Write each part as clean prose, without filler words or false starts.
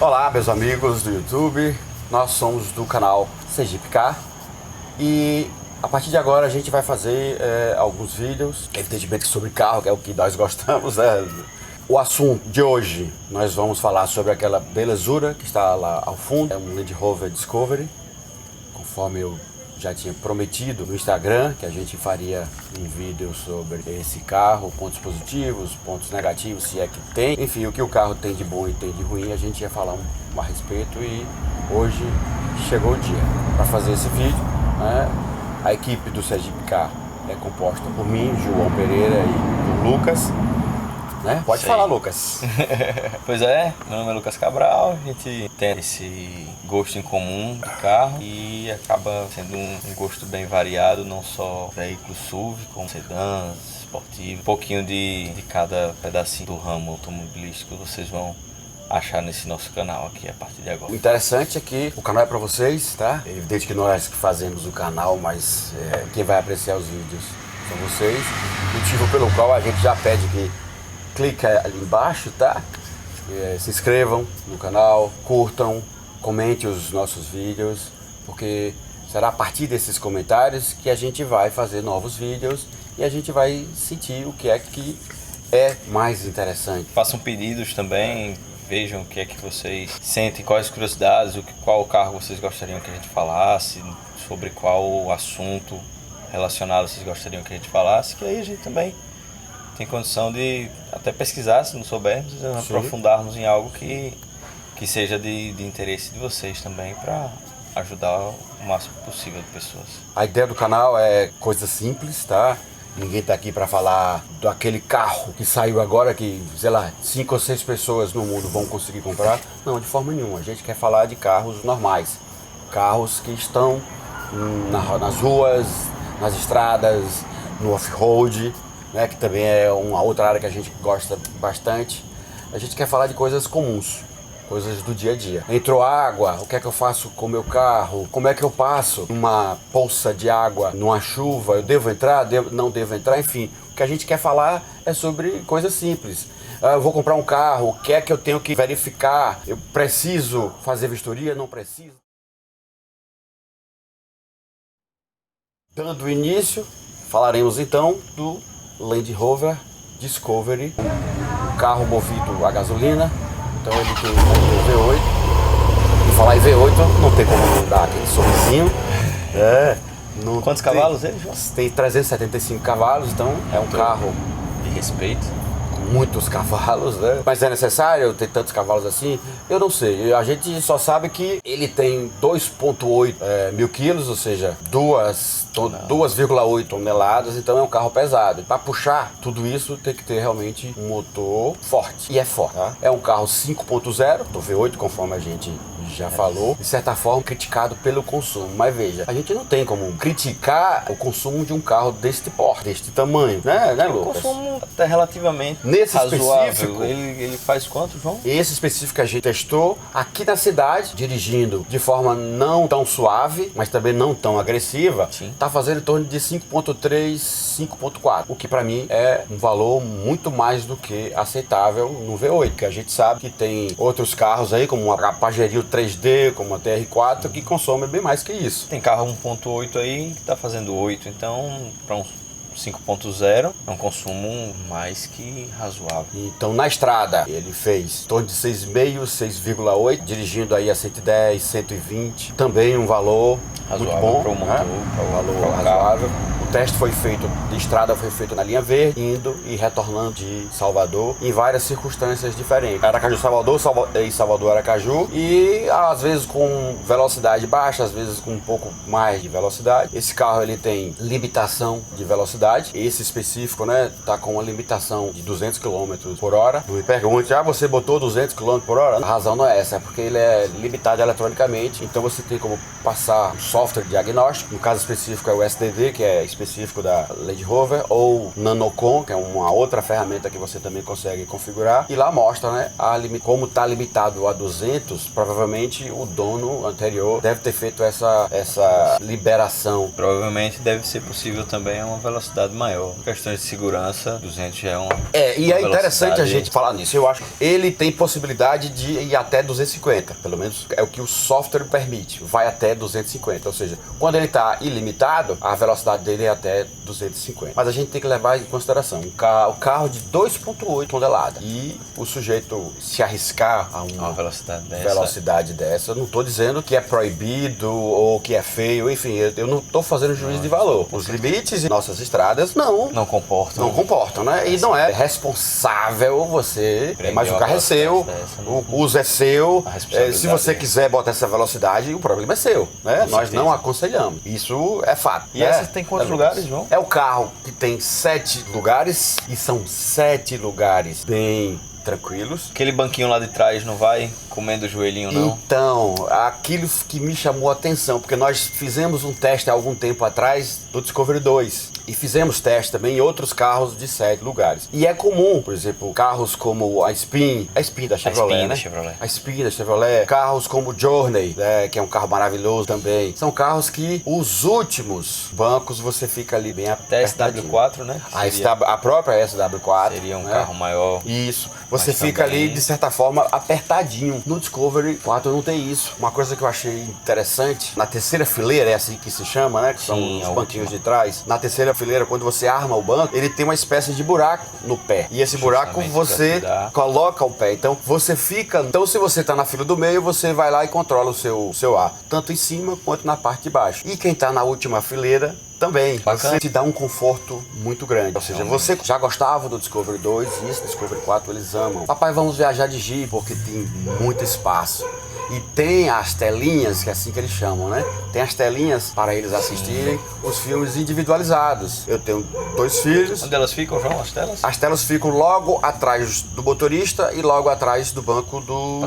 Olá, meus amigos do YouTube, nós somos do canal Sergipe Car e a partir de agora a gente vai fazer alguns vídeos, evidentemente sobre carro, que é o que nós gostamos, né? O assunto de hoje, nós vamos falar sobre aquela belezura que está lá ao fundo, é um Land Rover Discovery, conforme eu já tinha prometido no Instagram que a gente faria um vídeo sobre esse carro, pontos positivos, pontos negativos, se é que tem, enfim, o que o carro tem de bom e tem de ruim, a gente ia falar a respeito e hoje chegou o dia para fazer esse vídeo, né? A equipe do Sergipe Car é composta por mim, João Pereira e por Lucas, né? Pode falar, Lucas. Pois é, meu nome é Lucas Cabral, a gente tem esse gosto em comum de carro e acaba sendo um gosto bem variado, não só veículos SUV, como sedãs, esportivos, um pouquinho de cada pedacinho do ramo automobilístico vocês vão achar nesse nosso canal aqui a partir de agora. O interessante é que o canal é para vocês, tá? É evidente que nós que fazemos o canal, mas quem vai apreciar os vídeos são vocês, motivo pelo qual a gente já pede que clica ali embaixo, tá? Se inscrevam no canal, curtam, comentem os nossos vídeos, porque será a partir desses comentários que a gente vai fazer novos vídeos e a gente vai sentir o que é mais interessante. Façam pedidos também, vejam o que é que vocês sentem, quais curiosidades, qual carro vocês gostariam que a gente falasse, sobre qual assunto relacionado vocês gostariam que a gente falasse, que aí a gente também tem condição de até pesquisar, se não soubermos, aprofundarmos em algo que seja de interesse de vocês também, para ajudar o máximo possível de pessoas. A ideia do canal é coisa simples, tá? Ninguém tá aqui para falar daquele carro que saiu agora que, sei lá, 5 ou 6 pessoas no mundo vão conseguir comprar. Não, de forma nenhuma. A gente quer falar de carros normais. Carros que estão nas ruas, nas estradas, no off-road, né, que também é uma outra área que a gente gosta bastante. A gente quer falar de coisas comuns, coisas do dia a dia. Entrou água, o que é que eu faço com o meu carro? Como é que eu passo uma poça de água numa chuva? Eu devo entrar? Não devo entrar? Enfim, o que a gente quer falar é sobre coisas simples. Eu vou comprar um carro, o que é que eu tenho que verificar? Eu preciso fazer vistoria? Não preciso? Dando início, falaremos então do Land Rover Discovery, um carro movido a gasolina, então ele tem um V8, e falar em V8 não tem como não dar aquele sorrisinho. Quantos cavalos ele, João? Tem 375 cavalos, então é um carro de respeito. Muitos cavalos, né? Mas é necessário ter tantos cavalos assim? Eu não sei. A gente só sabe que ele tem 2,8 mil quilos, ou seja, 2,8 toneladas, então é um carro pesado. Para puxar tudo isso tem que ter realmente um motor forte. E é forte, tá? É um carro 5.0, do V8, conforme a gente já falou, de certa forma criticado pelo consumo. Mas veja, a gente não tem como criticar o consumo de um carro deste porte, deste tamanho, né, Lucas? O consumo até relativamente nesse razoável. Específico, ele faz quanto, João? Esse específico que a gente testou aqui na cidade, dirigindo de forma não tão suave, mas também não tão agressiva. Sim. Tá fazendo em torno de 5.3, 5.4, o que para mim é um valor muito mais do que aceitável no V8, que a gente sabe que tem outros carros aí, como a Pajero 3D, como a TR4, que consomem bem mais que isso. Tem carro 1.8 aí que tá fazendo 8, então para um 5.0 é um consumo mais que razoável. Então na estrada ele fez em torno de 6,5, 6,8, dirigindo aí a 110, 120, também um valor razoável, muito bom, para o motor, né? para o valor razoável. O teste foi feito de estrada, foi feito na linha verde, indo e retornando de Salvador em várias circunstâncias diferentes. Aracaju, Salvador e Salvador, Aracaju, e às vezes com velocidade baixa, às vezes com um pouco mais de velocidade. Esse carro ele tem limitação de velocidade, esse específico, né, tá com uma limitação de 200 km por hora. Não me pergunte, você botou 200 km por hora? A razão não é essa, é porque ele é limitado eletronicamente, então você tem como passar um software diagnóstico, no caso específico é o SDV, que é específico da Land Rover, ou Nanocon, que é uma outra ferramenta que você também consegue configurar. E lá mostra, né, como está limitado a 200, provavelmente o dono anterior deve ter feito essa liberação. Provavelmente deve ser possível também a uma velocidade maior. Questões de segurança, 200 já é uma E é interessante a velocidade. gente falar nisso. Eu acho que ele tem possibilidade de ir até 250, pelo menos é o que o software permite, vai até 250, ou seja, quando ele está ilimitado, a velocidade dele é até 250. Mas a gente tem que levar em consideração o carro de 2,8 toneladas e o sujeito se arriscar a uma velocidade dessa, eu não estou dizendo que é proibido ou que é feio, enfim, eu não estou fazendo juízo de valor. Os limites em nossas estradas não comportam, né? E não é responsável você, mas o carro é seu, o uso é seu, se você quiser botar essa velocidade, o problema é seu, né? Nós não aconselhamos, isso é fato. E essa tem quantos lugares, João? É o carro que tem 7 lugares, e são 7 lugares bem tranquilos. Aquele banquinho lá de trás não vai comendo o joelhinho, não? Então, aquilo que me chamou a atenção, porque nós fizemos um teste há algum tempo atrás do Discovery 2 e fizemos teste também em outros carros de 7 lugares. E é comum, por exemplo, carros como a Spin da Chevrolet, A Spin da Chevrolet, carros como o Journey, né, que é um carro maravilhoso também. São carros que os últimos bancos você fica ali bem apertadinho. Até SW4, né? A própria SW4. Seria um carro maior. Isso. Você fica ali, de certa forma, apertadinho. No Discovery 4 não tem isso. Uma coisa que eu achei interessante, na terceira fileira, é assim que se chama, né? Que são os banquinhos de trás. Na terceira fileira, quando você arma o banco, ele tem uma espécie de buraco no pé. E esse buraco você coloca o pé. Então você fica... Então se você tá na fila do meio, você vai lá e controla o seu ar. Tanto em cima quanto na parte de baixo. E quem tá na última fileira... também, bacana. Você te dá um conforto muito grande. Ou seja, você já gostava do Discovery 2 e esse Discovery 4 eles amam. Papai, vamos viajar de Jeep porque tem muito espaço. E tem as telinhas, que é assim que eles chamam, né? Tem as telinhas para eles assistirem os filmes individualizados. Eu tenho 2 filhos. Onde elas ficam, João, as telas? As telas ficam logo atrás do motorista e logo atrás do banco do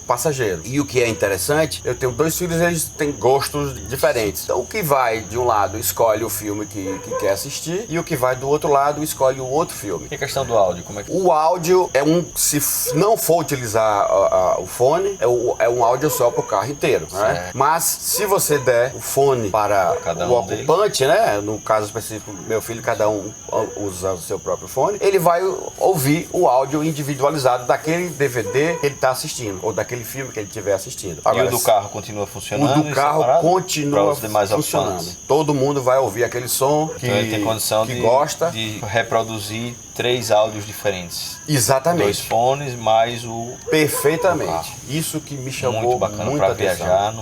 passageiro. E o que é interessante, eu tenho 2 filhos, eles têm gostos diferentes. Então o que vai de um lado escolhe o filme que quer assistir e o que vai do outro lado escolhe o outro filme. E a questão do áudio, como é que... O áudio é se não for utilizar o fone, é um áudio só para o carro inteiro, né? Mas se você der o fone para o ocupante, né? No caso específico, meu filho, cada um usa o seu próprio fone, ele vai ouvir o áudio individualizado daquele DVD que ele está assistindo, ou daquele filme que ele estiver assistindo. Agora, e o do carro continua funcionando? O do carro continua funcionando. Todo mundo vai ouvir aquele som que, então ele tem condição gosta de reproduzir 3 áudios diferentes. Exatamente. 2 fones mais o... Perfeitamente. Isso que me chamou muito bacana muita para atenção. viajar.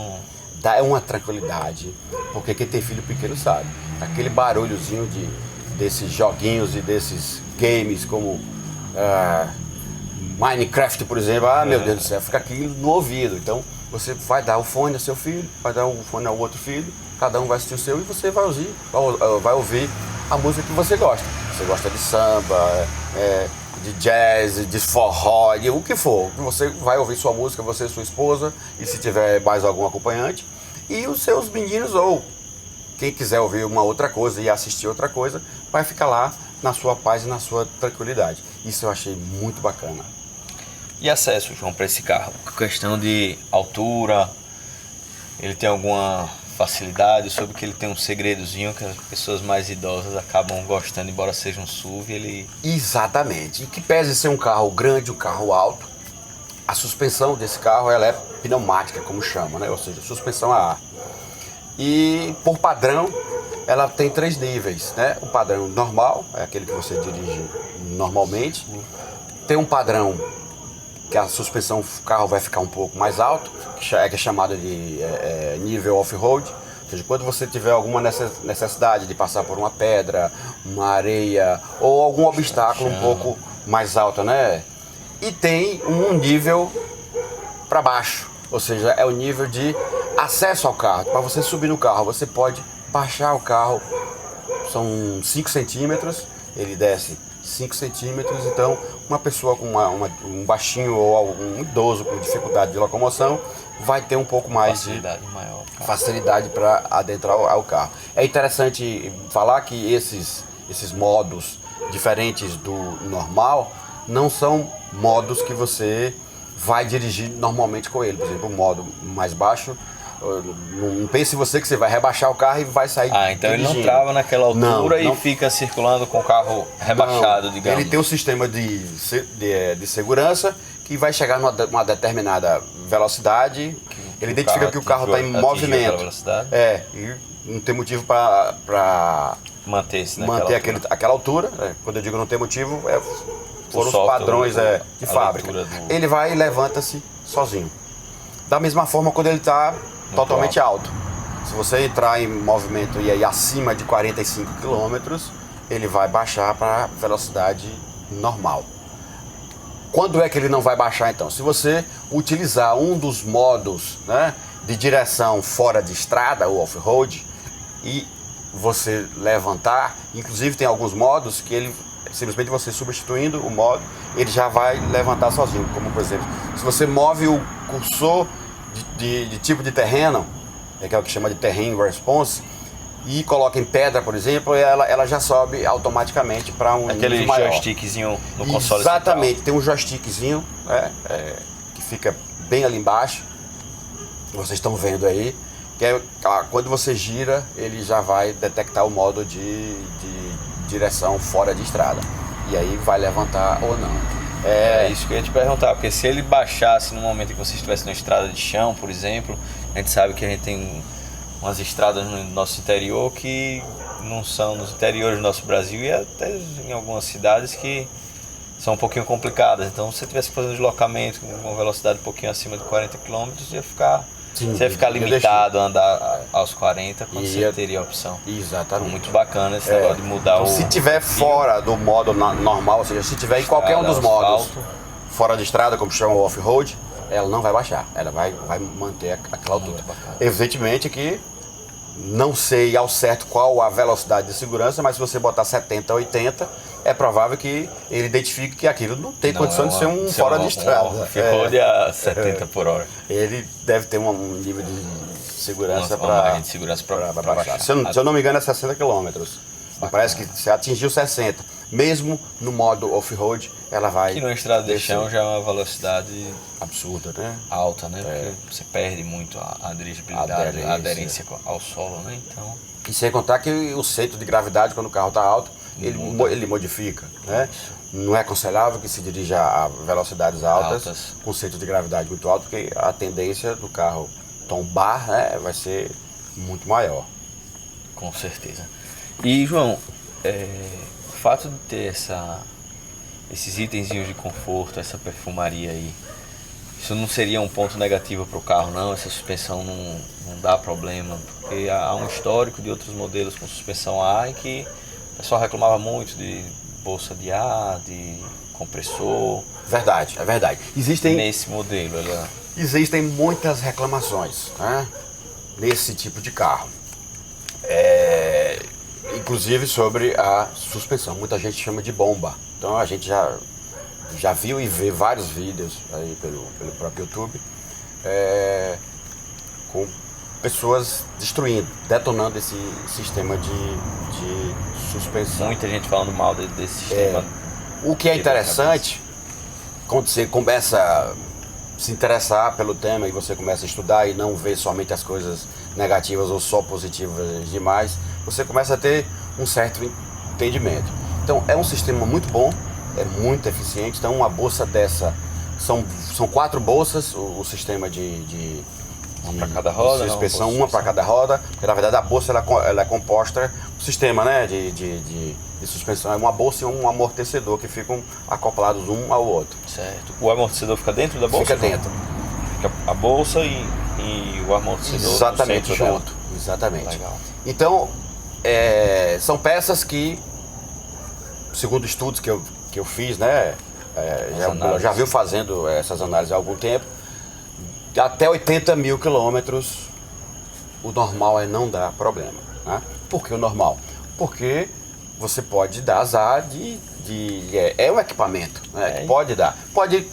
Dá uma tranquilidade, porque quem tem filho pequeno sabe. Aquele barulhozinho desses joguinhos e desses games como Minecraft, por exemplo. Meu Deus do céu, fica aquilo no ouvido. Então você vai dar o fone ao seu filho, vai dar o fone ao outro filho, cada um vai assistir o seu e você vai ouvir a música que você gosta. Você gosta de samba, de jazz, de forró, de o que for. Você vai ouvir sua música, você e sua esposa, e se tiver mais algum acompanhante. E os seus meninos, ou quem quiser ouvir uma outra coisa e assistir outra coisa, vai ficar lá na sua paz e na sua tranquilidade. Isso eu achei muito bacana. E acesso, João, para esse carro? Questão de altura, ele tem alguma facilidade? Sobre que ele tem um segredozinho que as pessoas mais idosas acabam gostando, embora seja um SUV, Exatamente. E que pese ser um carro grande, um carro alto, a suspensão desse carro ela é pneumática, como chama, né? Ou seja, suspensão a ar. E por padrão, ela tem 3 níveis, né? O padrão normal, é aquele que você dirige normalmente. Tem um padrão que a suspensão do carro vai ficar um pouco mais alto, que é chamado de nível off-road. Ou seja, quando você tiver alguma necessidade de passar por uma pedra, uma areia ou algum obstáculo um pouco mais alto, né? E tem um nível para baixo, ou seja, é o nível de acesso ao carro. Para você subir no carro, você pode baixar o carro, são 5 centímetros, ele desce 5 centímetros, então uma pessoa com um baixinho ou um idoso com dificuldade de locomoção vai ter um pouco mais facilidade maior. facilidade para adentrar ao carro. É interessante falar que esses modos diferentes do normal não são modos que você vai dirigir normalmente com ele. Por exemplo, o modo mais baixo, não pense você que você vai rebaixar o carro e vai sair então dirigindo. ele não trava naquela altura não. e fica circulando com o carro rebaixado, digamos. Ele tem um sistema de segurança que vai chegar numa determinada velocidade, ele identifica que o carro está em movimento. E não tem motivo para manter aquela altura. Quando eu digo não tem motivo, foram os padrões de fábrica. Ele vai e levanta-se sozinho. Da mesma forma quando ele está totalmente alto. Se você entrar em movimento e aí acima de 45 km, ele vai baixar para velocidade normal. Quando é que ele não vai baixar então? Se você utilizar um dos modos, né, de direção fora de estrada, o off-road, e você levantar, inclusive tem alguns modos que ele, simplesmente você substituindo o modo, ele já vai levantar sozinho. Como por exemplo, se você move o cursor de tipo de terreno, que é o que chama de terrain response, e coloca em pedra, por exemplo, ela já sobe automaticamente para um aquele joystickzinho no console. Exatamente, central. tem um joystickzinho que fica bem ali embaixo, vocês estão vendo aí, que quando você gira, ele já vai detectar o modo de direção fora de estrada, e aí vai levantar ou não. É isso que eu ia te perguntar, porque se ele baixasse no momento em que você estivesse na estrada de chão, por exemplo, a gente sabe que a gente tem umas estradas no nosso interior que não são nos interiores do nosso Brasil e até em algumas cidades que são um pouquinho complicadas. Então, se você estivesse fazendo deslocamento com uma velocidade um pouquinho acima de 40 km, você ia ficar limitado a andar aos 40 quando você teria a opção. Exatamente. Então, muito bacana esse negócio de mudar então, se tiver fora do modo normal, ou seja, se tiver em qualquer um dos modos fora de estrada, como chama o off-road, ela não vai baixar, ela vai manter aquela altura. Evidentemente que não sei ao certo qual a velocidade de segurança, mas se você botar 70, 80, é provável que ele identifique que aquilo não tem condição de ser um fora de estrada. Ficou a 70 por hora. Ele deve ter um nível de segurança para baixar. Se eu não me engano, é 60 km. Me parece que se atingiu 60, mesmo no modo off-road, ela vai... Que na estrada de chão já é uma velocidade absurda, né? Alta, né? Porque você perde muito a dirigibilidade, a aderência ao solo, né? Então... E sem contar que o centro de gravidade, quando o carro está alto, ele modifica, né? Não é aconselhável que se dirija a velocidades altas com centro de gravidade muito alto, porque a tendência do carro tombar, né, vai ser muito maior. Com certeza. E, João, o fato de ter esses itenzinhos de conforto, essa perfumaria aí, isso não seria um ponto negativo para o carro, não? Essa suspensão não dá problema? Porque há um histórico de outros modelos com suspensão A em que o pessoal reclamava muito de bolsa de ar, de compressor. Verdade, é verdade. Nesse modelo, existem muitas reclamações, né, nesse tipo de carro. Inclusive sobre a suspensão. Muita gente chama de bomba. Então a gente já viu e vê vários vídeos aí pelo próprio YouTube com pessoas destruindo, detonando esse sistema de suspensão. Muita gente falando mal desse sistema. O que é interessante, quando você começa a se interessar pelo tema e você começa a estudar e não ver somente as coisas negativas ou só positivas demais, você começa a ter um certo entendimento. Então é um sistema muito bom, é muito eficiente. Então uma bolsa dessa, são 4 bolsas, o sistema de uma para cada roda, suspensão, uma para cada roda, porque na verdade a bolsa ela é composta, o sistema, né, de suspensão é uma bolsa e um amortecedor que ficam acoplados um ao outro. Certo. O amortecedor fica dentro da bolsa? Fica dentro. Fica a bolsa e o amortecedor exatamente junto. Exatamente. Legal. Então são peças que, segundo estudos que eu fiz, né, já viu fazendo essas análises há algum tempo, até 80 mil quilômetros o normal não dá problema, né? Por que o normal? Porque você pode dar azar é um equipamento, né, que pode dar. Pode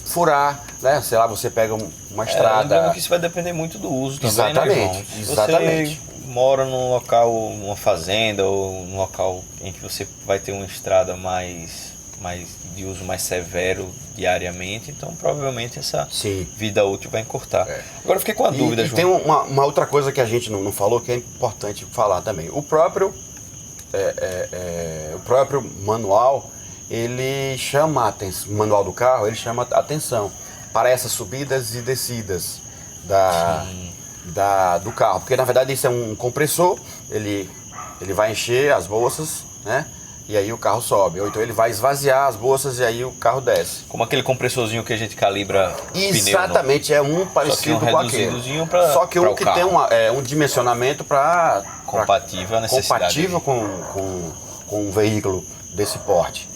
furar, né? Sei lá, você pega uma estrada. Lembrando que isso vai depender muito do uso também, Exatamente, né, João? Se exatamente. você mora num local, uma fazenda ou num local em que você vai ter uma estrada mais de uso mais severo diariamente, então provavelmente essa Sim. vida útil vai encurtar. Agora eu fiquei com a dúvida, E João. tem uma outra coisa que a gente não falou que é importante falar também. O próprio manual, ele chama a atenção, o manual do carro, ele chama a atenção para essas subidas e descidas do carro. Porque na verdade isso é um compressor, ele vai encher as bolsas, né? E aí o carro sobe. Ou então ele vai esvaziar as bolsas e aí o carro desce. Como aquele compressorzinho que a gente calibra Exatamente, pneu, é um parecido com aquele. Só que um que tem um dimensionamento para compatível à necessidade. Compatível com um veículo desse porte.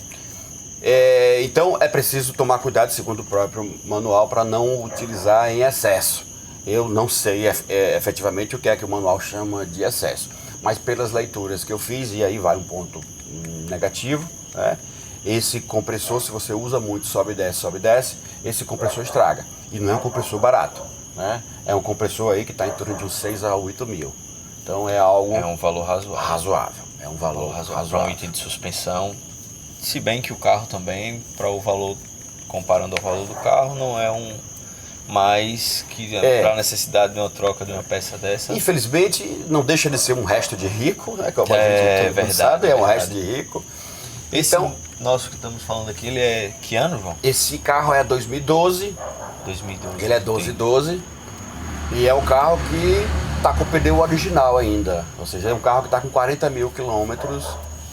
Então é preciso tomar cuidado, segundo o próprio manual, para não utilizar em excesso. Eu não sei efetivamente o que é que o manual chama de excesso, mas pelas leituras que eu fiz, e aí vai um ponto negativo, né? Esse compressor, se você usa muito, sobe e desce, esse compressor estraga. E não é um compressor barato, né? É um compressor aí que está em torno de uns 6 a 8 mil. Então é algo... É um valor razoável. É um valor razoável. Para um item de suspensão. Se bem que o carro também, para o valor, comparando ao valor do carro, não é um... Mas que para a necessidade de uma troca de uma peça dessa... Infelizmente, não deixa de ser um resto de rico, né? Como a gente todo mundo sabe, é um resto de rico. Então, nosso que estamos falando aqui, ele é que ano, João? Esse carro é 2012. 2012. Ele é 1212. E é um carro que está com o pneu original ainda. Ou seja, é um carro que está com 40 mil quilômetros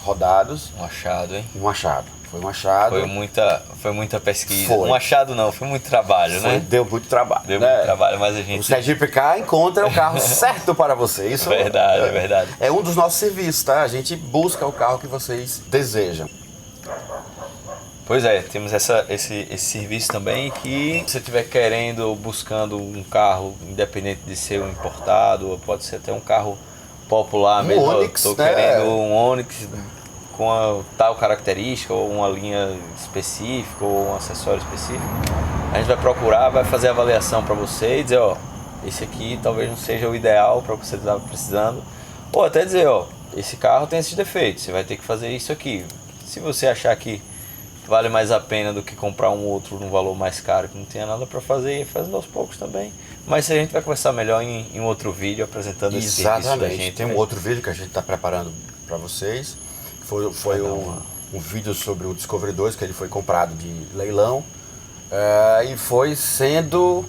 rodados. Um achado, hein? Um achado. Foi um achado. Foi muita pesquisa. Foi. Um achado não, foi muito trabalho, né? Deu muito trabalho. Deu muito trabalho, mas a gente... O Sergipe Car encontra o carro certo para você. Isso verdade, verdade. É um dos nossos serviços, tá? A gente busca o carro que vocês desejam. Pois é, temos esse serviço também que se você estiver querendo ou buscando um carro, independente de ser um importado, ou pode ser até um carro popular mesmo. Onix, Estou né? querendo um Onix com a tal característica, ou uma linha específica, ou um acessório específico. A gente vai procurar, vai fazer a avaliação para você e dizer, ó, esse aqui talvez não seja o ideal para você estar precisando. Ou até dizer, ó, esse carro tem esses defeitos, você vai ter que fazer isso aqui. Se você achar que vale mais a pena do que comprar um outro num valor mais caro que não tenha nada para fazer, e fazendo aos poucos também. Mas a gente vai conversar melhor em um outro vídeo apresentando esse serviço da gente. Tem um outro vídeo que a gente está preparando para vocês. Foi um vídeo sobre o Discovery 2, que ele foi comprado de leilão e foi sendo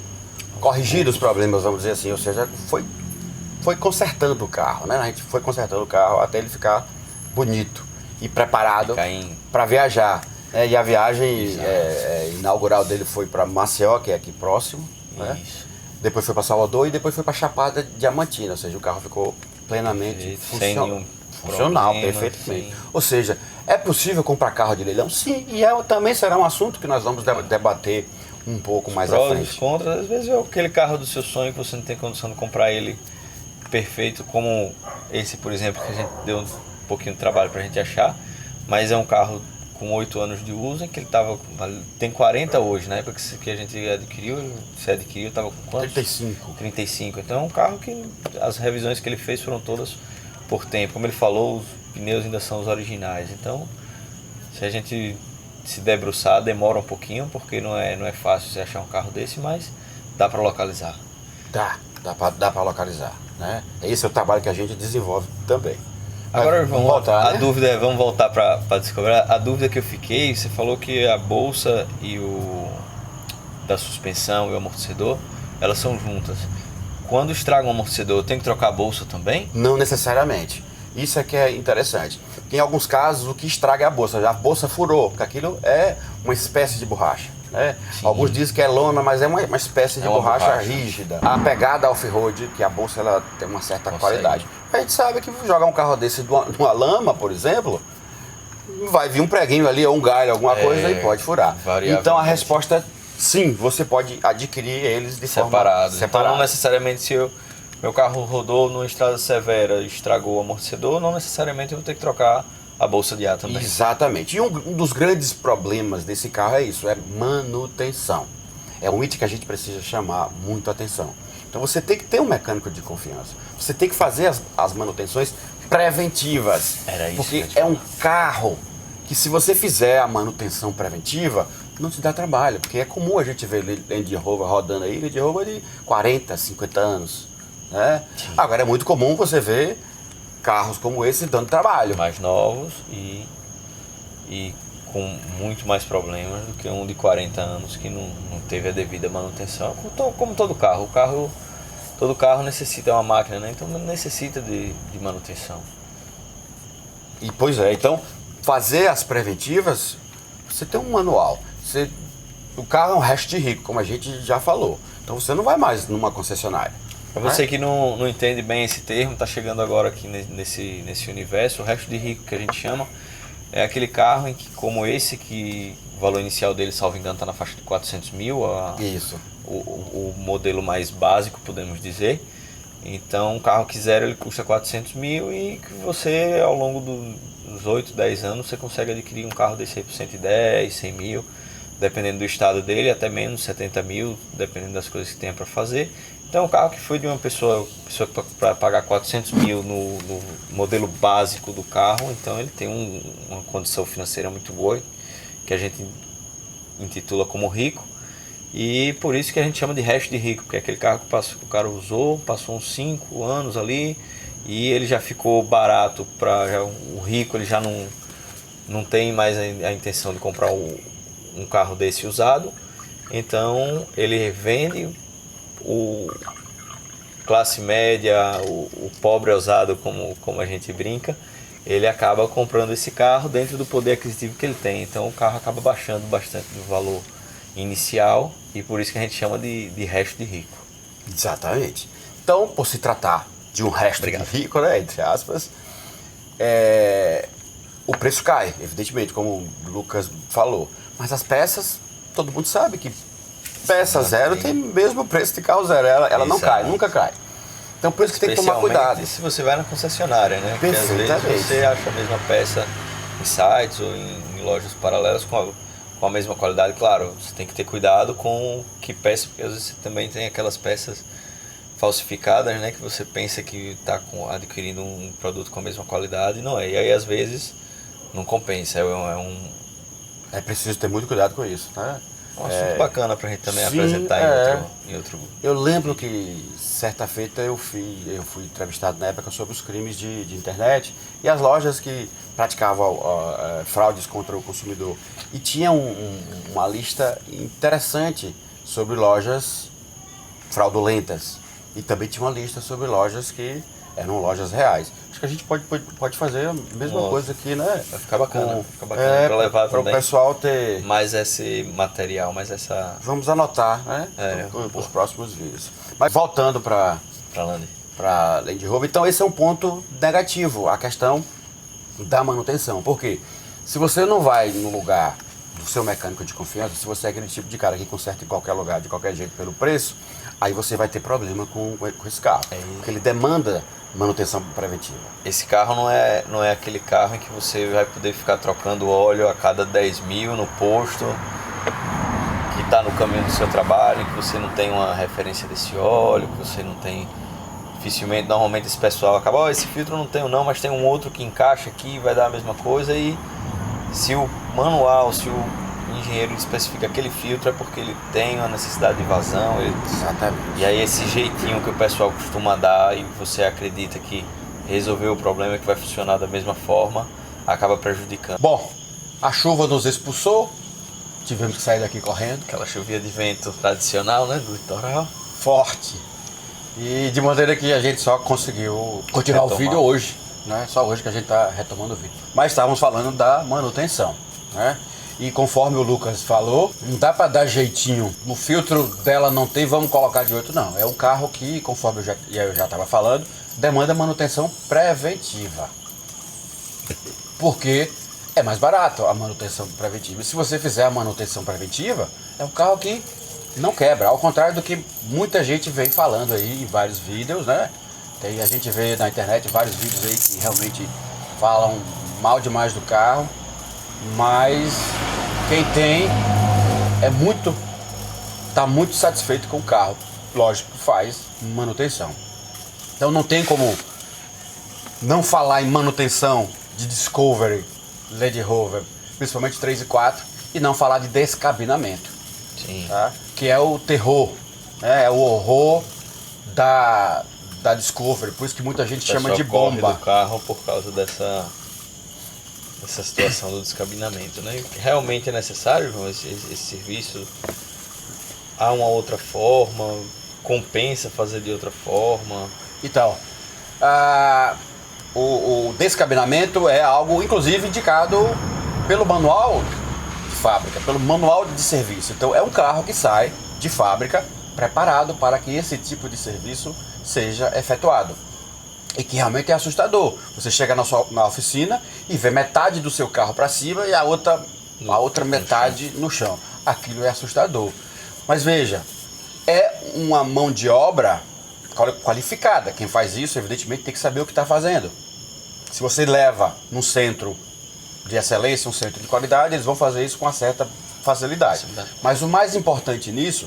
corrigido os problemas, vamos dizer assim. Ou seja, foi consertando o carro, né? A gente foi consertando o carro até ele ficar bonito e preparado para viajar. E a viagem inaugural dele foi para Maceió, que é aqui próximo, né? Depois foi para Salvador e depois foi para Chapada Diamantina, ou seja, o carro ficou plenamente funcional, perfeitamente. Sim. Ou seja, é possível comprar carro de leilão? Sim, e também será um assunto que nós vamos debater um pouco mais à frente. Os contras, às vezes é aquele carro do seu sonho que você não tem condição de comprar ele perfeito, como esse, por exemplo, que a gente deu um pouquinho de trabalho para a gente achar, mas é um carro com 8 anos de uso, em que ele tem 40 hoje, na época que a gente adquiriu, estava com quantos? 35. Então é um carro que as revisões que ele fez foram todas por tempo. Como ele falou, os pneus ainda são os originais. Então, se a gente se debruçar, demora um pouquinho, porque não é fácil você achar um carro desse, mas dá para localizar. Dá para localizar, né? Esse é o trabalho que a gente desenvolve também. Agora vamos voltar, né? Vamos voltar para descobrir. A dúvida que eu fiquei, você falou que a bolsa e da suspensão e o amortecedor, elas são juntas. Quando estraga um amortecedor, tem que trocar a bolsa também? Não necessariamente. Isso é que é interessante. Em alguns casos, o que estraga é a bolsa. Já a bolsa furou, porque aquilo é uma espécie de borracha, né? Alguns dizem que é lona, mas é uma espécie de borracha rígida. A pegada off-road, que a bolsa ela tem uma certa qualidade. A gente sabe que jogar um carro desse numa lama, por exemplo, vai vir um preguinho ali, ou um galho, alguma coisa, e pode furar. Então a resposta é sim, você pode adquirir eles de forma separada. Então não necessariamente se meu carro rodou numa estrada severa e estragou o amortecedor, não necessariamente eu vou ter que trocar a bolsa de ar também. Exatamente. E um dos grandes problemas desse carro é isso, é manutenção. é um item que a gente precisa chamar muito a atenção. Então você tem que ter um mecânico de confiança. Você tem que fazer as manutenções preventivas. Era isso porque que eu te é um carro que, se você fizer a manutenção preventiva, não te dá trabalho. Porque é comum a gente ver Land Rover rodando aí, Land Rover de 40, 50 anos. Né? Agora é muito comum você ver carros como esse dando trabalho. Mais novos e com muito mais problemas do que um de 40 anos que não teve a devida manutenção. Como todo carro. Todo carro necessita, é uma máquina, né? Então necessita de manutenção. E pois é, então fazer as preventivas, você tem um manual. O carro é um resto de rico, como a gente já falou. Então você não vai mais numa concessionária. Para você que não entende bem esse termo, está chegando agora aqui nesse universo, o resto de rico que a gente chama é aquele carro em que, como esse, que o valor inicial dele, salvo engano, está na faixa de 400 mil, Isso. O modelo mais básico, podemos dizer. Então, um carro que zero ele custa 400 mil e que você, ao longo dos 8, 10 anos, você consegue adquirir um carro desse aí por 110, 100 mil, dependendo do estado dele, até menos, 70 mil, dependendo das coisas que tenha para fazer. Então, um carro que foi de uma pessoa para pagar 400 mil no modelo básico do carro, então ele tem uma condição financeira muito boa, que a gente intitula como rico. E por isso que a gente chama de resto de rico, porque é aquele carro que o cara usou, passou uns 5 anos ali e ele já ficou barato para o rico, ele já não tem mais a intenção de comprar um carro desse usado. Então ele vende, o classe média, o pobre ousado, como a gente brinca, ele acaba comprando esse carro dentro do poder aquisitivo que ele tem. Então o carro acaba baixando bastante do valor inicial e por isso que a gente chama de resto de rico. Exatamente. Então, por se tratar de um resto de rico, né, entre aspas, o preço cai, evidentemente, como o Lucas falou. Mas as peças, todo mundo sabe que peça zero tem o mesmo preço de carro zero. Ela não cai, nunca cai. Então, por isso que tem que tomar cuidado. Se você vai na concessionária, né? Porque às vezes você acha a mesma peça em sites ou em lojas paralelas com a mesma qualidade. Claro, você tem que ter cuidado com que peça, porque às vezes você também tem aquelas peças falsificadas, né? Que você pensa que está adquirindo um produto com a mesma qualidade e não é. E aí, às vezes, não compensa. É preciso ter muito cuidado com isso, né? Um assunto bacana pra gente também sim, apresentar em outro. Eu lembro que certa feita eu fui entrevistado na época sobre os crimes de internet e as lojas que praticavam fraudes contra o consumidor. E tinha uma lista interessante sobre lojas fraudulentas. E também tinha uma lista sobre lojas que eram lojas reais. Acho que a gente pode fazer a mesma coisa aqui, né? Vai ficar bacana. Para levar para o pessoal ter mais esse material, mais essa... Vamos anotar, né? Para os próximos vídeos. Mas voltando para Land Rover, então esse é um ponto negativo, a questão da manutenção. Porque se você não vai no lugar do seu mecânico de confiança, se você é aquele tipo de cara que conserta em qualquer lugar, de qualquer jeito, pelo preço, aí você vai ter problema com esse carro. Porque ele demanda manutenção preventiva. Esse carro não é aquele carro em que você vai poder ficar trocando óleo a cada 10 mil no posto, que está no caminho do seu trabalho, que você não tem uma referência desse óleo, que você não tem... Dificilmente, normalmente esse pessoal acaba, esse filtro não tenho não, mas tem um outro que encaixa aqui, vai dar a mesma coisa. E se o manual, se o engenheiro especifica aquele filtro, é porque ele tem uma necessidade de vazão. Exatamente. E aí esse jeitinho que o pessoal costuma dar e você acredita que resolveu o problema, que vai funcionar da mesma forma, acaba prejudicando. Bom, a chuva nos expulsou, tivemos que sair daqui correndo. Aquela chuvinha de vento tradicional, né, do litoral. Forte. E de maneira que a gente só conseguiu continuar o vídeo hoje, né? Só hoje que a gente está retomando o vídeo. Mas estávamos falando da manutenção, né? E conforme o Lucas falou, não dá para dar jeitinho. No filtro dela não tem, vamos colocar de outro, não. É um carro que, conforme eu já estava falando, demanda manutenção preventiva. Porque é mais barato a manutenção preventiva. E se você fizer a manutenção preventiva, é um carro que não quebra. Ao contrário do que muita gente vem falando aí em vários vídeos, né? A gente vê na internet vários vídeos aí que realmente falam mal demais do carro. Mas quem tem é muito está muito satisfeito com o carro. Lógico que faz manutenção. Então não tem como não falar em manutenção de Discovery, Land Rover, principalmente 3 e 4, e não falar de descabinamento. Sim. Tá? Que é o terror, né? É o horror da Discovery, por isso que muita gente chama de corre bomba. do carro por causa dessa situação do descabinamento, né? Realmente é necessário, João, esse serviço? Há uma outra forma? Compensa fazer de outra forma? Então, o descabinamento é algo, inclusive, indicado pelo manual de fábrica, pelo manual de serviço. Então, é um carro que sai de fábrica preparado para que esse tipo de serviço seja efetuado. E que realmente é assustador. Você chega na oficina e vê metade do seu carro para cima e a outra metade no chão. Aquilo é assustador. Mas veja, é uma mão de obra qualificada. Quem faz isso, evidentemente, tem que saber o que está fazendo. Se você leva num centro de excelência, um centro de qualidade, eles vão fazer isso com uma certa facilidade. Mas o mais importante nisso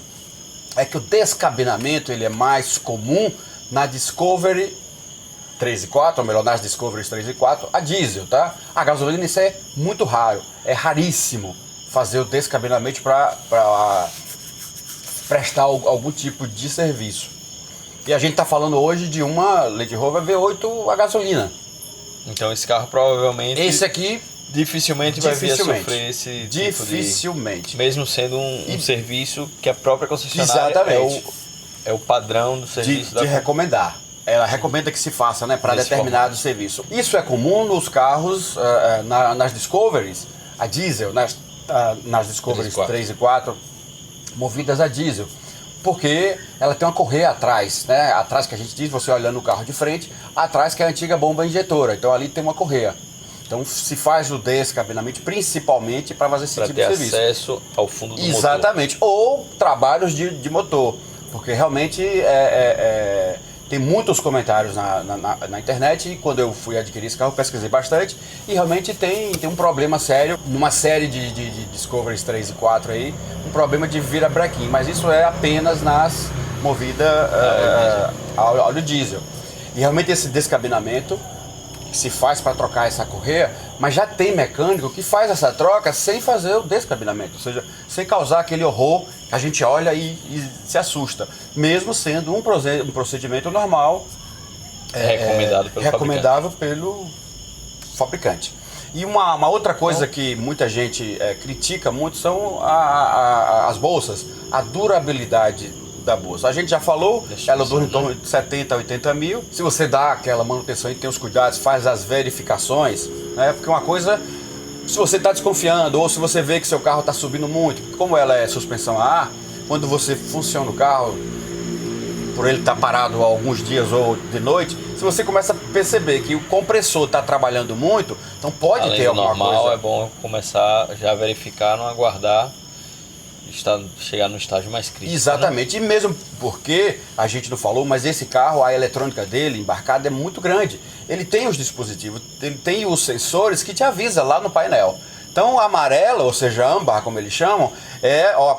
é que o descabinamento ele é mais comum na Discovery 3 e 4, ou melhor, nas Discoveries 3 e 4, a diesel, tá? A gasolina isso é muito raro, é raríssimo fazer o descabinamento para prestar algum tipo de serviço. E a gente está falando hoje de uma Land Rover V8 a gasolina. Então esse carro provavelmente... Esse aqui... Dificilmente vai vir a sofrer esse Dificilmente. Tipo de... Mesmo sendo um serviço que a própria concessionária é o padrão do serviço de recomendar. Ela recomenda que se faça, né, para determinado serviço. Isso é comum nos carros, nas Discoveries, a diesel, nas Discoveries 3 e 4, movidas a diesel. Porque ela tem uma correia atrás, né? Atrás que a gente diz, você olhando o carro de frente, atrás que é a antiga bomba injetora. Então ali tem uma correia. Então se faz o descabinamento principalmente para fazer esse tipo de serviço. Para ter acesso ao fundo do motor. Exatamente. Ou trabalhos de motor. Porque realmente tem muitos comentários na internet e quando eu fui adquirir esse carro eu pesquisei bastante e realmente tem um problema sério numa série de Discoveries 3 e 4 aí, um problema de virabrequim, mas isso é apenas nas movidas a óleo diesel. E realmente esse descabinamento se faz para trocar essa correia, mas já tem mecânico que faz essa troca sem fazer o descabinamento, ou seja, sem causar aquele horror que a gente olha e se assusta, mesmo sendo um procedimento normal, recomendável pelo fabricante. E uma outra coisa que muita gente critica muito são as bolsas, a durabilidade da bolsa. A gente já falou, ela dura em torno de 70 a 80 mil. Se você dá aquela manutenção e tem os cuidados, faz as verificações, né? Porque uma coisa, se você está desconfiando ou se você vê que seu carro está subindo muito, como ela é suspensão a ar, quando você funciona o carro, por ele estar parado há alguns dias ou de noite, se você começa a perceber que o compressor está trabalhando muito, então pode Além ter do alguma normal, coisa. É bom começar já a verificar, não aguardar chegar no estágio mais crítico. Exatamente, né? E mesmo porque, a gente não falou, mas esse carro, a eletrônica dele, embarcada, é muito grande. Ele tem os dispositivos, ele tem os sensores que te avisa lá no painel. Então, amarelo, ou seja, âmbar, como eles chamam,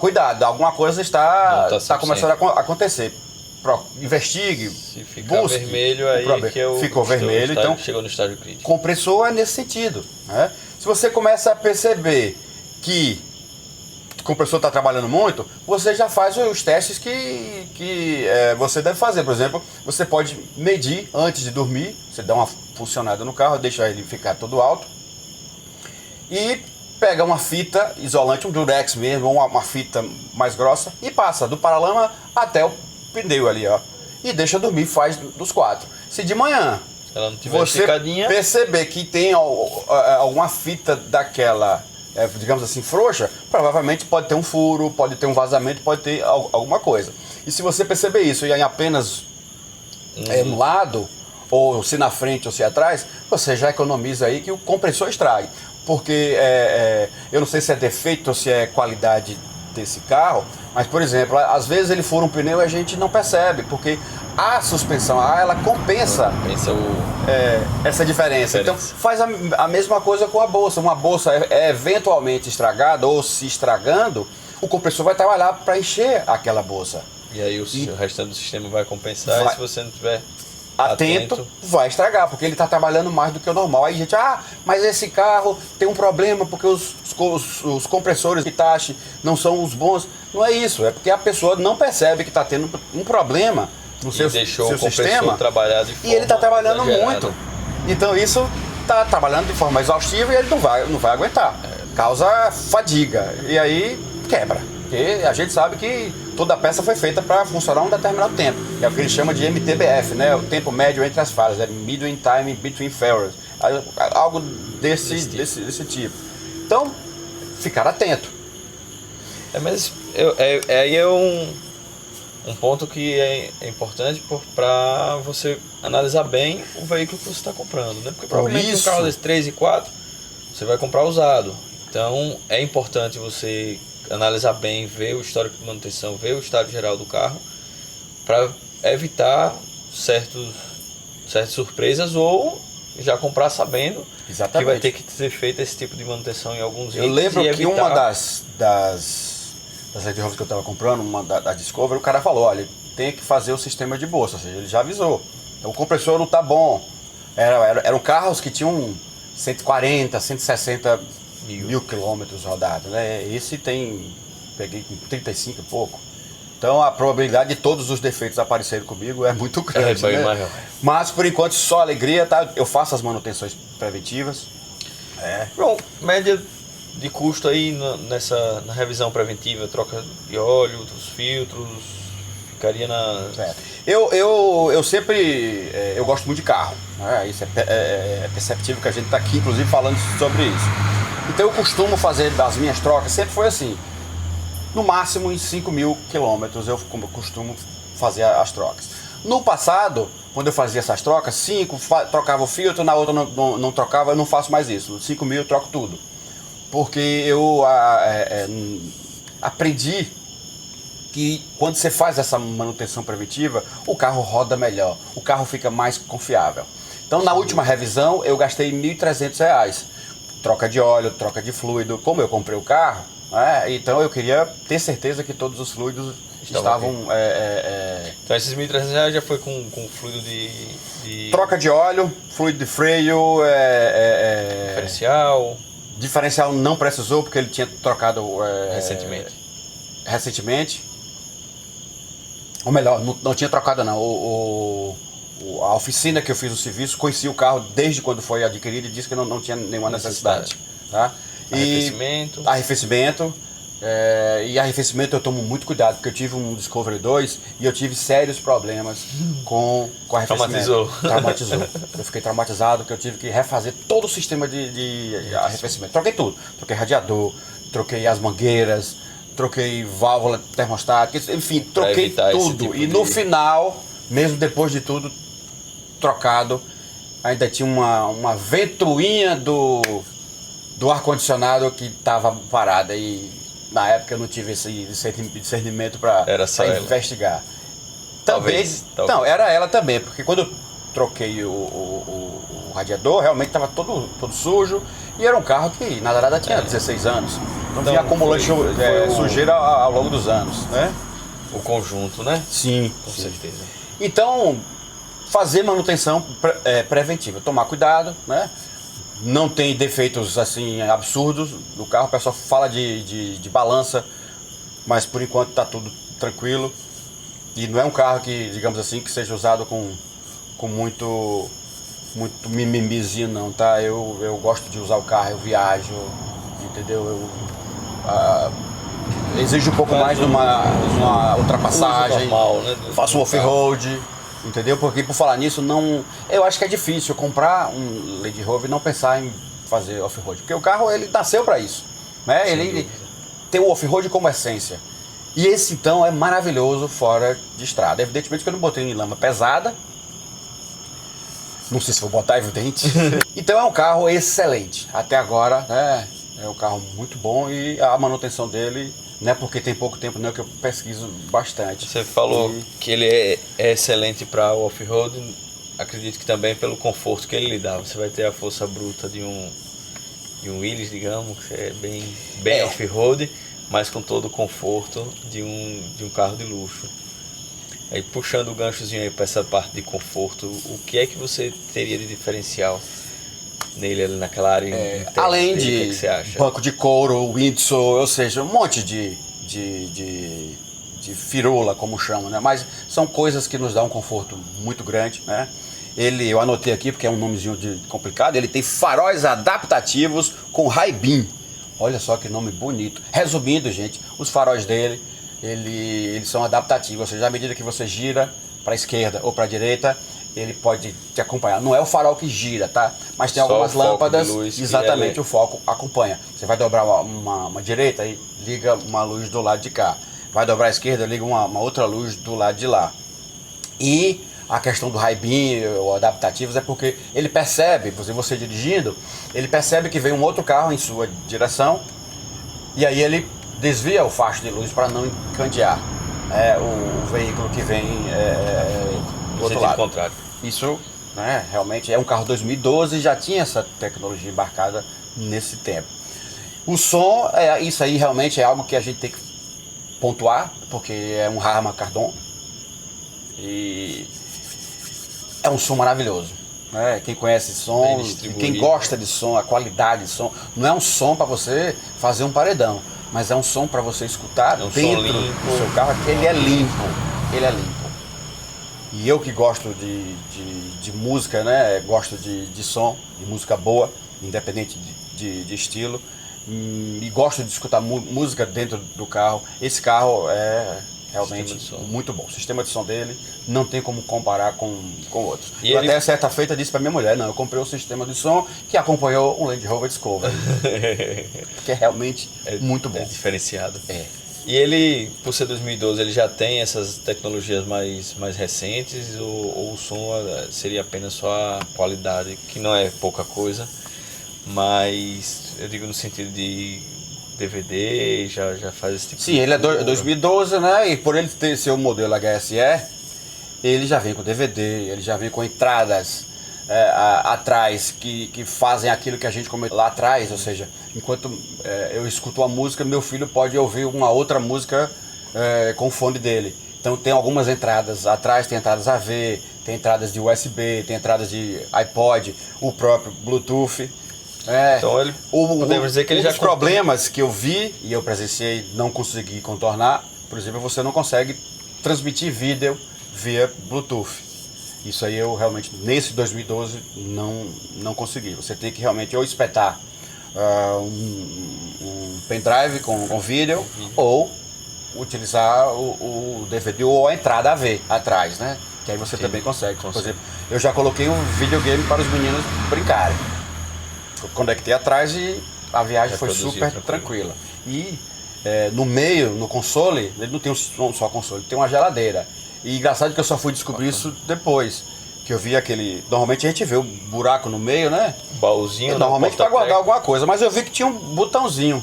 cuidado, alguma coisa está começando a acontecer. Investigue, se ficar busque vermelho aí ficou vermelho, então chegou no estágio crítico. Compressor é nesse sentido, né? Se você começa a perceber que o compressor está trabalhando muito, você já faz os testes que você deve fazer. Por exemplo, você pode medir antes de dormir, você dá uma funcionada no carro, deixa ele ficar todo alto e pega uma fita isolante, um durex mesmo, ou uma fita mais grossa e passa do paralama até o pneu ali, ó, e deixa dormir, faz dos 4. Se de manhã ela não tiver você perceber que tem alguma fita daquela, digamos assim, frouxa, provavelmente pode ter um furo, pode ter um vazamento, pode ter alguma coisa. E se você perceber isso e em apenas um lado, ou se na frente ou se atrás, você já economiza aí que o compressor estrague. Porque eu não sei se é defeito ou se é qualidade desse carro, mas, por exemplo, às vezes ele fura um pneu e a gente não percebe, porque a suspensão a ar, ela compensa essa diferença. Então, faz a mesma coisa com a bolsa. Uma bolsa é eventualmente estragada ou se estragando, o compressor vai trabalhar para encher aquela bolsa. E aí o restante do sistema vai compensar, e se você não tiver atento, vai estragar, porque ele está trabalhando mais do que o normal. Aí gente, mas esse carro tem um problema porque os compressores de Hitachi não são os bons. Não é isso, é porque a pessoa não percebe que está tendo um problema no seu sistema trabalhar de forma e ele está trabalhando exagerada. muito. Então isso está trabalhando de forma exaustiva e ele não vai aguentar. Causa fadiga e aí quebra. Porque a gente sabe que toda a peça foi feita para funcionar um determinado tempo. É o que eles chamam de MTBF, né? O tempo médio entre as falhas, é Median Time Between Failures. Algo desse tipo. Então, ficar atento. Mas aí é um ponto que é importante para você analisar bem o veículo que você está comprando, né? Porque provavelmente um carro desse 3 e 4 você vai comprar usado. Então é importante você analisar bem, ver o histórico de manutenção, ver o estado geral do carro, para evitar certas surpresas ou já comprar sabendo que vai ter que ser feito esse tipo de manutenção em alguns itens. Eu lembro que uma das Land Rovers que eu estava comprando, uma da Discovery, o cara falou, olha, tem que fazer o sistema de bolsa, ou seja, ele já avisou. Então, o compressor não está bom. Eram carros que tinham 140, 160 mil quilômetros rodados, né? Esse peguei com 35 e pouco. Então a probabilidade de todos os defeitos aparecerem comigo é muito grande, né? Mas por enquanto só alegria, tá? Eu faço as manutenções preventivas. Bom, média de custo aí na revisão preventiva, troca de óleo, dos filtros, ficaria na... Eu sempre, eu gosto muito de carro, né? Isso é perceptível que a gente está aqui, inclusive, falando sobre isso. Então eu costumo fazer das minhas trocas, sempre foi assim, no máximo em 5 mil quilômetros eu costumo fazer as trocas. No passado, quando eu fazia essas trocas, 5, trocava o filtro, na outra não trocava, eu não faço mais isso. 5 mil eu troco tudo. Porque eu aprendi que quando você faz essa manutenção preventiva, o carro roda melhor, o carro fica mais confiável. Então na última revisão eu gastei R$ 1.300. Troca de óleo, troca de fluido. Como eu comprei o carro, então eu queria ter certeza que todos os fluidos estavam... Então esses R$ 1.300 já foi com fluido de... Troca de óleo, fluido de freio... Diferencial não precisou porque ele tinha trocado... Recentemente. Ou melhor, não tinha trocado não. A oficina que eu fiz o serviço conhecia o carro desde quando foi adquirido e disse que não tinha nenhuma necessidade. Tá? Arrefecimento. E arrefecimento eu tomo muito cuidado, porque eu tive um Discovery 2 e eu tive sérios problemas com arrefecimento. Traumatizou. Eu fiquei traumatizado, que eu tive que refazer todo o sistema de arrefecimento. Troquei tudo. Troquei radiador, troquei as mangueiras, troquei válvula termostática, enfim, troquei tudo. Tipo e no final, mesmo depois de tudo trocado, ainda tinha uma ventoinha do ar-condicionado que estava parada e na época eu não tive esse discernimento para investigar. Talvez. Não, era ela também, porque quando eu troquei o radiador, realmente estava todo sujo e era um carro que na verdade tinha 16 anos. Então vinha acumulando sujeira ao longo dos anos, né? O conjunto, né? Sim, com certeza. Então, fazer manutenção preventiva, tomar cuidado, né? Não tem defeitos assim absurdos do carro, o pessoal fala de balança, mas por enquanto está tudo tranquilo. E não é um carro que, digamos assim, que seja usado com muito mimimizinho não, tá? Eu gosto de usar o carro, eu viajo, entendeu? Exijo um pouco mais de uma ultrapassagem, normal, né? Faço um off-road, entendeu? Porque por falar nisso, eu acho que é difícil comprar um Land Rover e não pensar em fazer off-road, porque o carro ele nasceu para isso, né? Ele tem o off-road como essência. E esse então é maravilhoso fora de estrada. Evidentemente que eu não botei em lama pesada, não sei se vou botar, evidente. Então é um carro excelente, até agora, né? É um carro muito bom e a manutenção dele, não é porque tem pouco tempo não, que eu pesquiso bastante. Você falou que ele é excelente para o off-road, acredito que também pelo conforto que ele lhe dá. Você vai ter a força bruta de um Willys, digamos, que é bem off-road, mas com todo o conforto de um carro de luxo. Aí puxando o ganchozinho aí para essa parte de conforto, o que é que você teria de diferencial nele ali naquela área interna além dele? de O que você acha? banco de couro, Windsor, ou seja, um monte de firula, como chamam, né? Mas são coisas que nos dão um conforto muito grande, né? Eu anotei aqui porque é um nomezinho complicado, ele tem faróis adaptativos com High-Beam. Olha só que nome bonito. Resumindo, gente, os faróis dele, eles são adaptativos, ou seja, à medida que você gira para a esquerda ou para a direita, ele pode te acompanhar. Não é o farol que gira, tá? Mas tem Só algumas o foco lâmpadas, de luz que exatamente, o foco acompanha. Você vai dobrar uma direita e liga uma luz do lado de cá. Vai dobrar a esquerda, liga uma outra luz do lado de lá. E a questão do High-Beam ou adaptativos é porque ele percebe, você dirigindo, ele percebe que vem um outro carro em sua direção e aí ele desvia o facho de luz para não encandear o veículo que vem do outro lado. Contrário. Isso, né, realmente é um carro 2012 e já tinha essa tecnologia embarcada nesse tempo. O som, isso aí realmente é algo que a gente tem que pontuar, porque é um Harman Kardon e é um som maravilhoso, né? Quem conhece som, quem gosta de som, a qualidade de som, não é um som para você fazer um paredão, mas é um som para você escutar dentro do seu carro, que ele é limpo, E eu que gosto de música, né? Gosto de som, de música boa, independente de estilo. E gosto de escutar música dentro do carro. Esse carro é realmente muito bom. O sistema de som dele não tem como comparar com outros. E até certa feita disse para minha mulher, não, eu comprei um sistema de som que acompanhou um Land Rover Discovery. Que é realmente muito bom. É diferenciado. E ele, por ser 2012, ele já tem essas tecnologias mais recentes ou o som seria apenas só a qualidade, que não é pouca coisa, mas eu digo no sentido de DVD, já faz esse tipo de... Sim, ele é 2012, né? E por ele ser o modelo HSE, ele já vem com DVD, ele já vem com entradas atrás que fazem aquilo que a gente comentou lá atrás, ou seja, enquanto eu escuto uma música, meu filho pode ouvir uma outra música com o fone dele. Então tem algumas entradas atrás, tem entradas AV, tem entradas de USB, tem entradas de iPod, o próprio Bluetooth. Então ele, podemos dizer que ele já... Os problemas que eu vi e eu presenciei, não consegui contornar, por exemplo, você não consegue transmitir vídeo via Bluetooth. Isso aí eu realmente, nesse 2012, não consegui. Você tem que realmente ou espetar um pendrive com vídeo ou utilizar o DVD ou a entrada AV atrás, né? Que aí você também consegue. Por exemplo, eu já coloquei um videogame para os meninos brincarem. Eu conectei atrás e a viagem foi super tranquila. E no meio, no console, ele não tem só console, ele tem uma geladeira. E engraçado que eu só fui descobrir isso depois. Que eu vi aquele... Normalmente a gente vê um buraco no meio, né? Baúzinho. Normalmente para guardar alguma coisa, mas eu vi que tinha um botãozinho.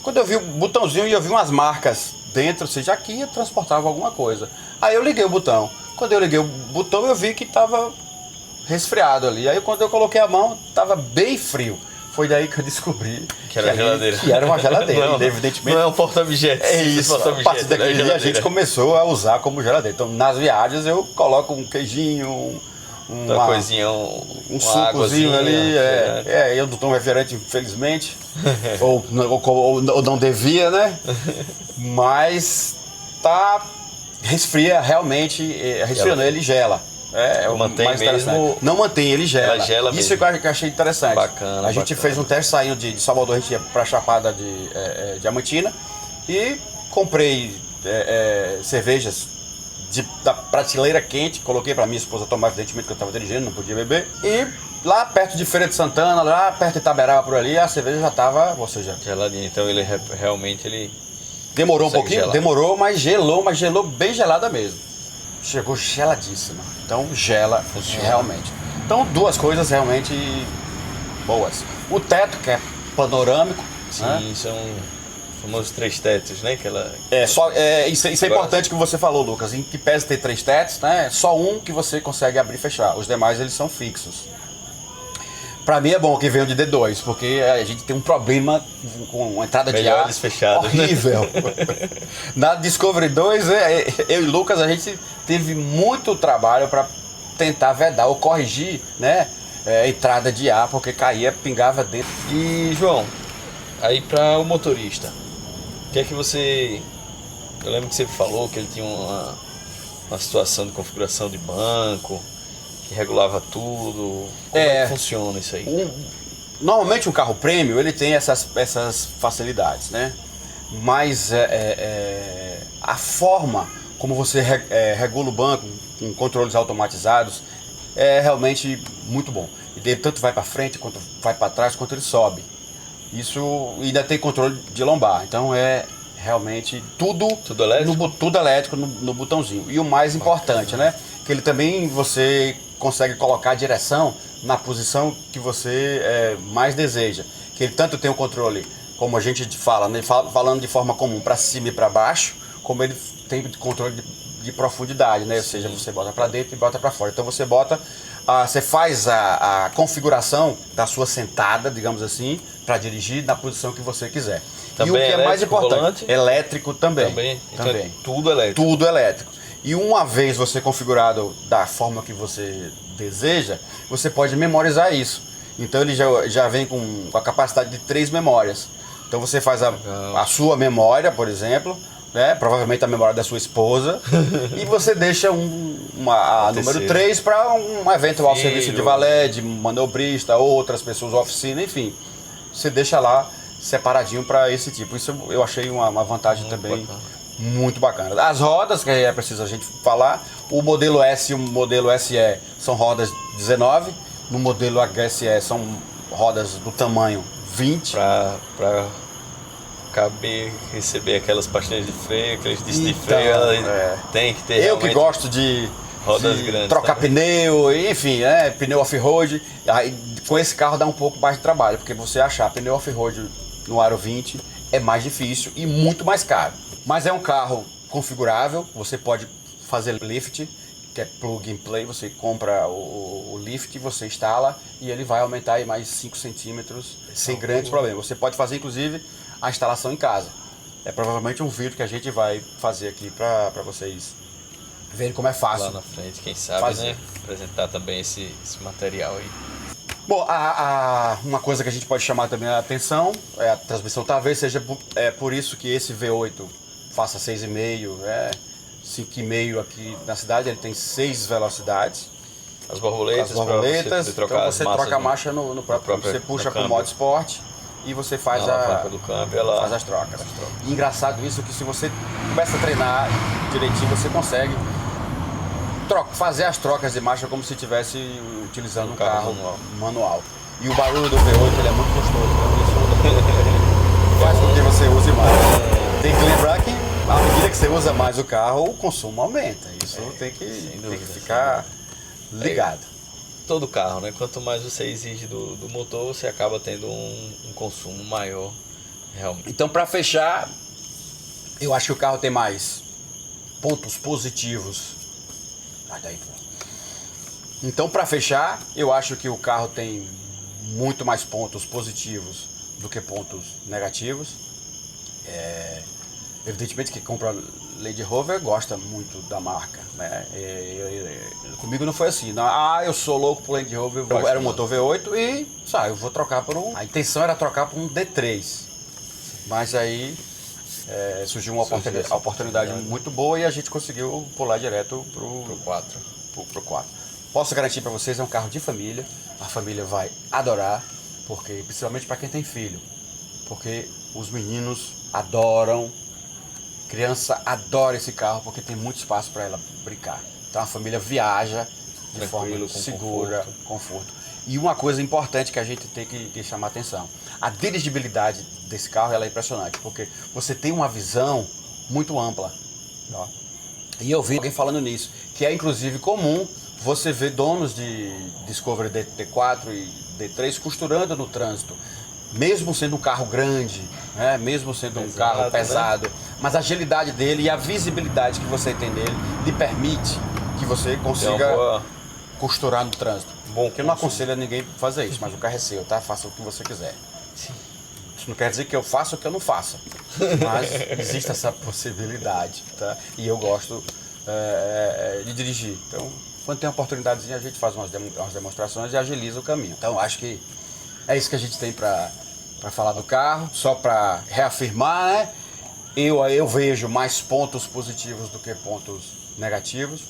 Quando eu vi o botãozinho e eu vi umas marcas dentro, ou seja, aqui transportava alguma coisa. Aí eu liguei o botão. Quando eu liguei o botão, eu vi que estava resfriado ali. Aí quando eu coloquei a mão, estava bem frio. Foi daí que eu descobri que era geladeira. Que era uma geladeira, não, evidentemente. Não é um porta-objetos. É isso, a partir daquele dia a gente começou a usar como geladeira. Então nas viagens eu coloco um queijinho, uma coisinha, um sucozinho ali. Eu não tomo refrigerante, infelizmente. ou não devia, né? Mas resfria realmente, resfriando, ele gela. Mantém mais mesmo. Não mantém, ele gela. Ela gela isso mesmo. que eu achei interessante. Bacana. A gente fez um teste saindo de Salvador, a gente ia pra Chapada de Diamantina e comprei cervejas da prateleira quente, coloquei pra minha esposa tomar, evidentemente que eu tava dirigindo, não podia beber. E lá perto de Feira de Santana, lá perto de Itaberaba por ali, a cerveja já tava, ou seja... geladinha. Então ele realmente... Demorou um pouquinho, demorou, mas gelou bem gelada mesmo. Chegou geladíssima. Então gela realmente. Então duas coisas realmente boas. O teto, que é panorâmico. Sim, né? São famosos 3 tetos, né? Isso é importante que você falou, Lucas. Em que pese ter 3 tetos, né? Só um que você consegue abrir e fechar. Os demais eles são fixos. Pra mim é bom que venha de D2, porque a gente tem um problema com a entrada de ar Melhores fechados, horrível. Na Discovery 2, eu e Lucas, a gente teve muito trabalho para tentar vedar ou corrigir, né, a entrada de ar, porque caía, pingava dentro. E João, aí para o motorista, o que é que você... Eu lembro que você falou que ele tinha uma situação de configuração de banco, que regulava tudo. Como é que funciona isso aí? Normalmente um carro premium, ele tem essas facilidades, né? Mas a forma como você regula o banco com controles automatizados é realmente muito bom. Ele tanto vai para frente, quanto vai para trás, quanto ele sobe. Isso ainda tem controle de lombar, então é realmente tudo elétrico? Tudo elétrico no botãozinho. E o mais importante, né? Que ele também você consegue colocar a direção na posição que você mais deseja. Que ele tanto tem o controle, como a gente fala, né? Falando de forma comum, para cima e para baixo, como ele tem controle de profundidade, né? Ou seja, você bota para dentro e bota para fora. Então você bota, você faz a configuração da sua sentada, digamos assim, para dirigir na posição que você quiser. Também e o que é mais importante, volante? Elétrico também. Então também. É tudo elétrico. Tudo elétrico. E uma vez você configurado da forma que você deseja, você pode memorizar isso. Então ele já vem com a capacidade de 3 memórias. Então você faz a sua memória, por exemplo, né? Provavelmente a memória da sua esposa, e você deixa a número 3 para um eventual serviço de valet, de manobrista, outras pessoas, oficina, enfim. Você deixa lá separadinho para esse tipo. Isso eu achei uma vantagem também muito bacana. As rodas, que é preciso a gente falar, o modelo S e o modelo SE são rodas 19, no modelo HSE são rodas do tamanho 20. Para caber, receber aquelas pastilhas de freio, aqueles discos de freio, tem que ter. Eu que gosto de rodas grandes, trocar pneu, enfim, pneu off-road, aí com esse carro dá um pouco mais de trabalho, porque você achar pneu off-road no aro 20 é mais difícil e muito mais caro. Mas é um carro configurável, você pode fazer lift, que é plug and play, você compra o lift, você instala e ele vai aumentar aí mais 5 centímetros sem grandes problemas. Você pode fazer inclusive a instalação em casa. É provavelmente um vídeo que a gente vai fazer aqui para vocês verem como é fácil. Lá na frente, quem sabe, fazer. né? Apresentar também esse material aí. Bom, uma coisa que a gente pode chamar também a atenção é a transmissão. Talvez seja por isso que esse V8 faça 6,5, 5,5 aqui na cidade. Ele tem 6 velocidades. As borboletas, então você troca a marcha no próprio. Você puxa para o modo esporte e você faz do câmbio, faz as trocas. E engraçado isso, que se você começa a treinar direitinho, você consegue fazer as trocas de marcha como se estivesse utilizando um carro manual. E o barulho do V8 ele é muito gostoso, então isso faz com que você use mais. Tem que lembrar que à medida que você usa mais o carro, o consumo aumenta. Isso tem que ficar ligado. Todo carro, né? Quanto mais você exige do motor, você acaba tendo um consumo maior, realmente. Então, para fechar, eu acho que o carro tem mais pontos positivos. Então, para fechar, eu acho que o carro tem muito mais pontos positivos do que pontos negativos. Evidentemente que compra Land Rover gosta muito da marca, né? Comigo não foi assim. Eu sou louco por Land Rover, era um motor V8 e eu vou trocar por um. A intenção era trocar por um D3, mas aí surgiu uma oportunidade muito boa e a gente conseguiu pular direto pro 4. Posso garantir para vocês, é um carro de família. A família vai adorar, porque principalmente para quem tem filho, porque os meninos adoram. Criança adora esse carro porque tem muito espaço para ela brincar. Então a família viaja de forma segura, conforto. E uma coisa importante que a gente tem que chamar a atenção: a dirigibilidade desse carro ela é impressionante, porque você tem uma visão muito ampla. Ó. E eu vi alguém falando nisso, que é inclusive comum você ver donos de Discovery D4 e D3 costurando no trânsito. Mesmo sendo um carro grande, né? Mesmo sendo um carro pesado, né? Mas a agilidade dele e a visibilidade que você tem nele lhe permite que você consiga costurar no trânsito. bom Porque eu não consumo. aconselho a ninguém fazer isso, mas o carro é seu, tá? Faça o que você quiser. Isso não quer dizer que eu faça o que eu não faça, mas existe essa possibilidade, tá? E eu gosto de dirigir. Então, quando tem uma oportunidadezinha, a gente faz umas demonstrações e agiliza o caminho. Então, acho que é isso que a gente tem para falar do carro. Só para reafirmar, né? Eu vejo mais pontos positivos do que pontos negativos.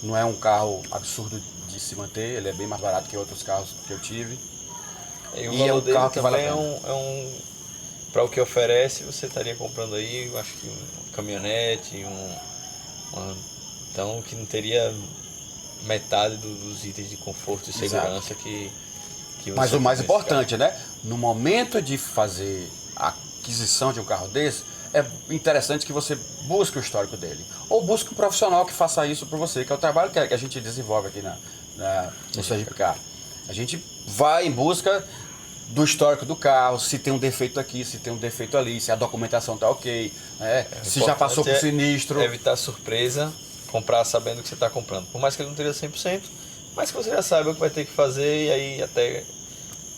Não é um carro absurdo de se manter, ele é bem mais barato que outros carros que eu tive. E o E valor é um dele carro que vale a também pena. para o que oferece, você estaria comprando aí, eu acho que uma caminhonete, então que não teria metade dos itens de conforto e segurança que você Mas o tem mais nesse importante, né? No momento de fazer a aquisição de um carro desse, é interessante que você busque o histórico dele. Ou busque um profissional que faça isso por você, que é o trabalho que a gente desenvolve aqui no Sergipe Car. A gente vai em busca do histórico do carro, se tem um defeito aqui, se tem um defeito ali, se a documentação tá ok, né? Se já passou por sinistro. Evitar surpresa, comprar sabendo que você está comprando. Por mais que ele não esteja 100%, mas que você já saiba o que vai ter que fazer e aí até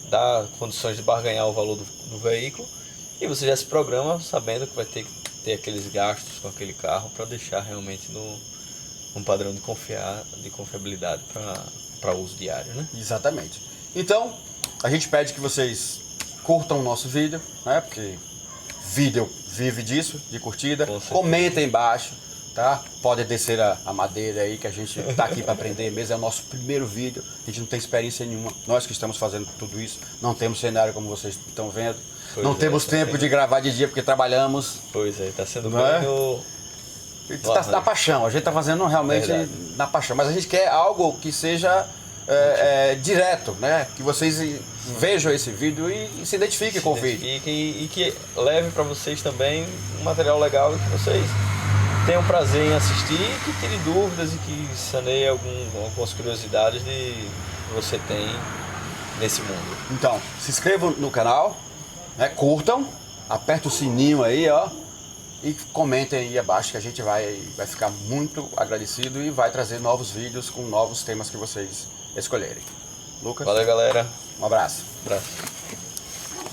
dá condições de barganhar o valor do veículo. E você já se programa sabendo que vai ter que ter aqueles gastos com aquele carro para deixar realmente num padrão de confiabilidade para uso diário, né? Exatamente. Então, a gente pede que vocês curtam o nosso vídeo, né? Porque vídeo vive disso, de curtida. Comentem embaixo, tá? Podem descer a madeira aí, que a gente tá aqui para aprender mesmo. É o nosso primeiro vídeo. A gente não tem experiência nenhuma. Nós que estamos fazendo tudo isso, não temos cenário como vocês estão vendo. Não temos tempo de gravar de dia porque trabalhamos. Pois é, tá sendo Não é? bem Tá na paixão, a gente tá fazendo realmente na paixão. Mas a gente quer algo que seja direto, né? Que vocês vejam esse vídeo e se identifiquem com o vídeo. E que leve para vocês também um material legal e que vocês tenham prazer em assistir, que tire dúvidas e que saneie algumas curiosidades que você tem nesse mundo. Então, se inscrevam no canal, né? Curtam, aperta o sininho aí, ó, e comentem aí abaixo que a gente vai ficar muito agradecido e vai trazer novos vídeos com novos temas que vocês escolherem. Lucas? Valeu, galera. Um abraço. Abraço.